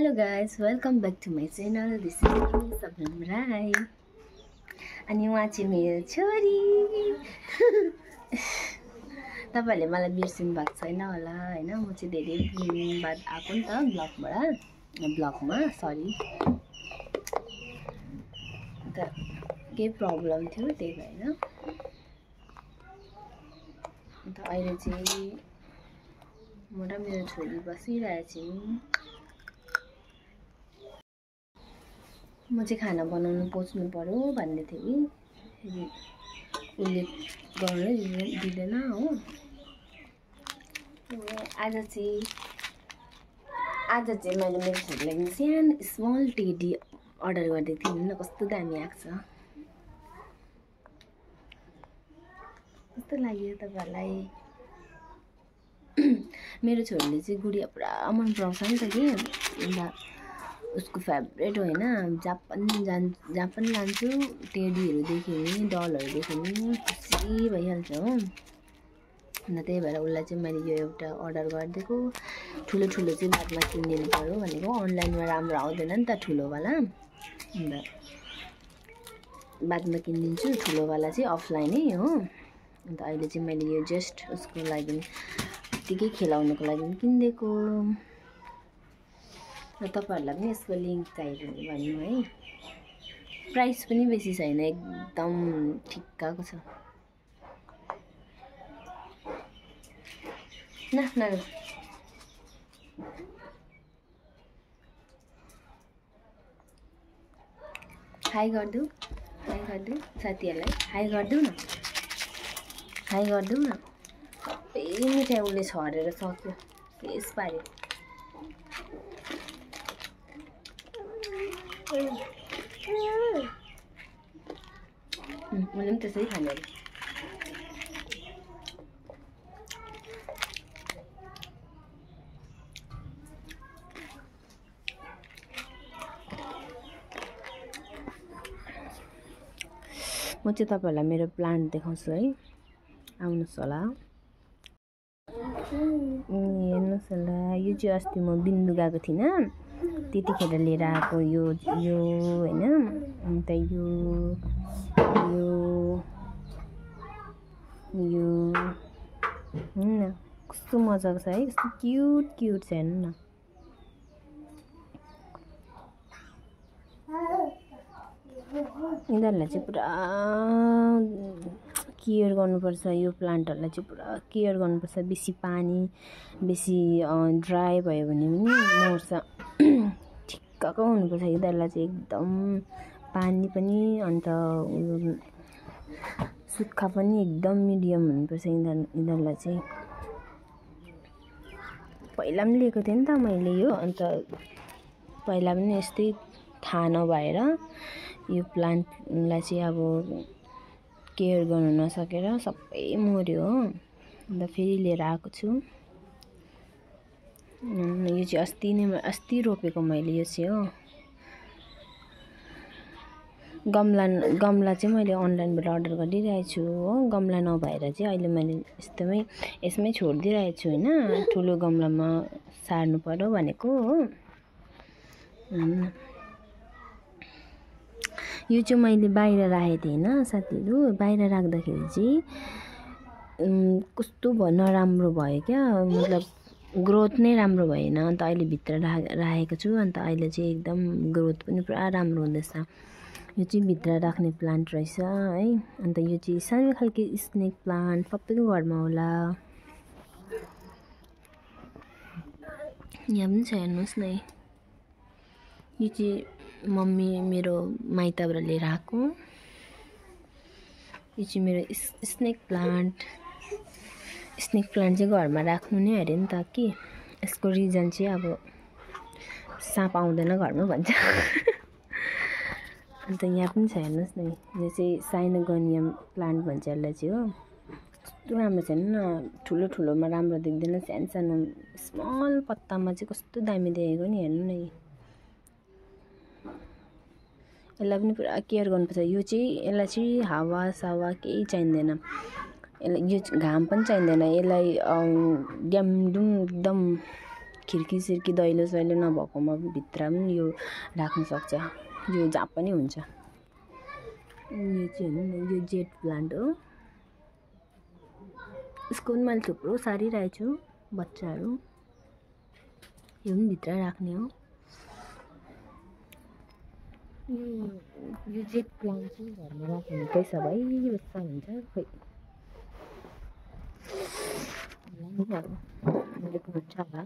Hello guys, welcome back to my channel. This is me, Sabnam Rai. अनि उहाँ चाहिँ मेरो छोरी तपाईहरुले मलाई बिर्सिनु भएको छैन होला हैन म चाहिँ धेरै दिन बाद आएको नि त ब्लगमा सरी त के प्रब्लम थियो त्यही भएर अन्त अहिले चाहिँ म र मेरो छोरी बसिरहेछौँ म चाहिँ खाना बनाउनु पस्नु पर्यो भन्ने थिए फेरि उले गर्नै दिदैन हो आज चाहिँ मैले मेरो छोरीलाई सानो स्मल टेडी अर्डर गरिदिएको थिएँ नि कस्तो दामी आएको छ कस्तो लाग्यो तपाईहरुलाई मेरो छोरीले चाहिँ गुडिया पुरा मन पराउँछ नि त के अन्त उसको फेभरेट हो हैन जहाँ पनि लान्छु टेडीहरु देख्यो भने डलहरु देख्यो भने खुसी भइहाल्छ हो अन्त त्यही भएर उसलाई चाहिँ मैले यो एउटा अर्डर गरिदिएको ठुलो चाहिँ बादमा किनिदिनु पर्यो भनेको अनलाइनमा राम्रो आउँदैन नि त ठुलो वाला अन्त बादमा किनिदिन्छु ठुलो वाला चाहिँ अफलाइनै हो अन्त अहिले चाहिँ मैले यो जस्ट उसको लागि त्यतिकै खेलाउनको लागि किनिदिएको र तपाईहरुलाई पनि यसको लिंक चाहियो भने भन्नु है प्राइस पनि बेसी छैन एकदम ठिक्काको छ न हाई गर्दु साथीहरुलाई हाई गर्दु न सबै मिठाई उसले छरेर सक्यो फेस पार्यो मैले पनि त्यसै खाने म चाहिँ तपाईहरुलाई मेरो प्लान्ट देखाउँछु है आउनुस् होला हेर्नुस् होला यो चाहिँ अस्ति म बिन्दु गएको थिइनँ त्यतिखेर लिएर आएको यो हैन अन्त यो कस्तो मजाको छ है कस्तो क्यूट छ हेर्नु न यिनीहरुलाई चाहिँ पुरा केयर गर्नुपर्छ यो प्लान्टहरुलाई चाहिँ पुरा केयर गर्नुपर्छ बेसी पानी बेसी ड्राई भयो भने पनि मर्छ ठिक्कको हुनुपर्छ यिनीहरुलाई चाहिँ एकदम पानी पनि अन्त सुक्खा पनि एकदम मिडियम हुनुपर्छ यिनीहरुलाई चाहिँ पहिला पनि लिएको थिएँ नि त मैले यो अन्त पहिला पनि यस्तै थाहा नभएर यो प्लान्टलाई चाहिँ अब केयर गर्न नसकेर सबै मर्यो हो अन्त फेरि लिएर आएको छु यो चाहिँ अस्ति रोपेको मैले यो चाहिँ हो गमला चाहिँ मैले अनलाइनबाट अर्डर गरिरहेको छु हो गमला नभएर चाहिँ अहिले मैले यसमै छोडिदिरहेको छु हैन ठुलो गमलामा सार्नु पर्यो भनेको हो यो चाहिँ मैले बाहिर राखेको थिएँ हैन साथीहरु बाहिर राख्दाखेरि चाहिँ कस्तो नराम्रो भयो क्या मतलब ग्रोथ नै राम्रो भएन अन्त अहिले भित्र राखेको छु अन्त अहिले चाहिँ एकदम ग्रोथ पनि पुरा राम्रो हुँदैछ यो चाहिँ भित्र राख्ने प्लान्ट रहेछ है अन्त यो चाहिँ सानो खालको स्नेक प्लान्ट सबैको घरमा होला यहाँ पनि छ हेर्नुस् न यो चाहिँ मम्मी मेरो माइतबाट लिएर आएको यो चाहिँ मेरो स्नेक प्लान्ट चाहिँ घरमा राख्नु नै अरे नि त कि यसको रिजन चाहिँ अब साँप आउँदैन घरमा भन्छ अन्त यहाँ पनि छ हेर्नुस् न यो चाहिँ साइनोगोनियम प्लान्ट भन्छ यसलाई चाहिँ हो कस्तो राम्रो छ हैन ठुलोमा राम्रो देख्दैन सानो स्मल पत्तामा चाहिँ कस्तो दामी देखेको नि हेर्नु न यसलाई पनि पुरा केयर गर्नुपर्छ यसलाई चाहिँ हावा सावा केही चाहिँदैन यसलाई यो घाम पनि चाहिँदैन यसलाई ड्यामडुम एकदम खिर्की सिर्की दैलो सैलो नभएकोमा भित्र पनि यो राख्न सक्छ। यो जहाँ पनि हुन्छ। यो चाहिँ हेर्नु न, यो जेट प्लान्ट हो। यसको पनि मैले थुप्रो सारिरहेको छु बच्चाहरू। यो पनि भित्र राख्ने हो। यो जेट प्लान्ट चाहिँ घरमा राख्नु पैसा भइबस्छ हुन्छ खोइ हुन्छ होला।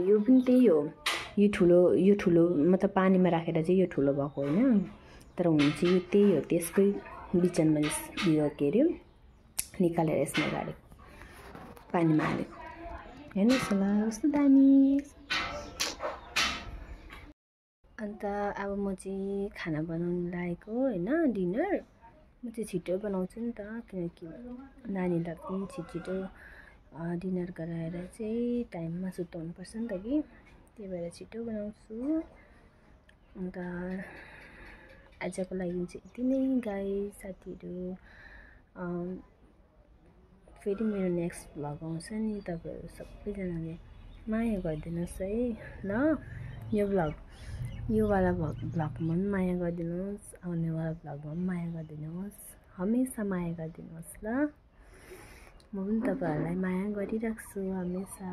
यो पनि त्यही हो। यो ठुलो मतलब पानीमा राखेर चाहिँ यो ठुलो भएको होइन, तर हुनु चाहिँ यो त्यही हो। त्यसकै बिचनमा यो के अरे निकालेर यसमा गाडेको पानीमा हालेको। हेर्नुहोस् होला कस्तो दामी। अन्त अब म चाहिँ खाना बनाउनु लागेको होइन, डिनर। म चाहिँ छिटो बनाउँछु नि त, किनकि नानीलाई पनि छिटो डिनर गराएर चाहिँ टाइममा सुताउनुपर्छ नि त कि, त्यही भएर छिटो बनाउँछु। अन्त आजको लागि चाहिँ यति नै गाइस साथीहरू। फेरि मेरो नेक्स्ट भ्लग आउँछ नि, तपाईँहरू सबैजनाले माया गरिदिनुहोस् है ल। योवाला भ्लगमा पनि माया गरिदिनुहोस्, आउनेवाला भ्लगमा पनि माया गरिदिनुहोस्, हमेसा माया गरिदिनुहोस् ल। म पनि तपाईँहरूलाई माया गरिराख्छु हमेसा।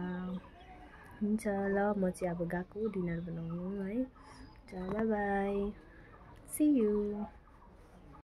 हुन्छ ल, म चाहिँ अब गएको डिनर बनाउनु है। Bye bye, see you.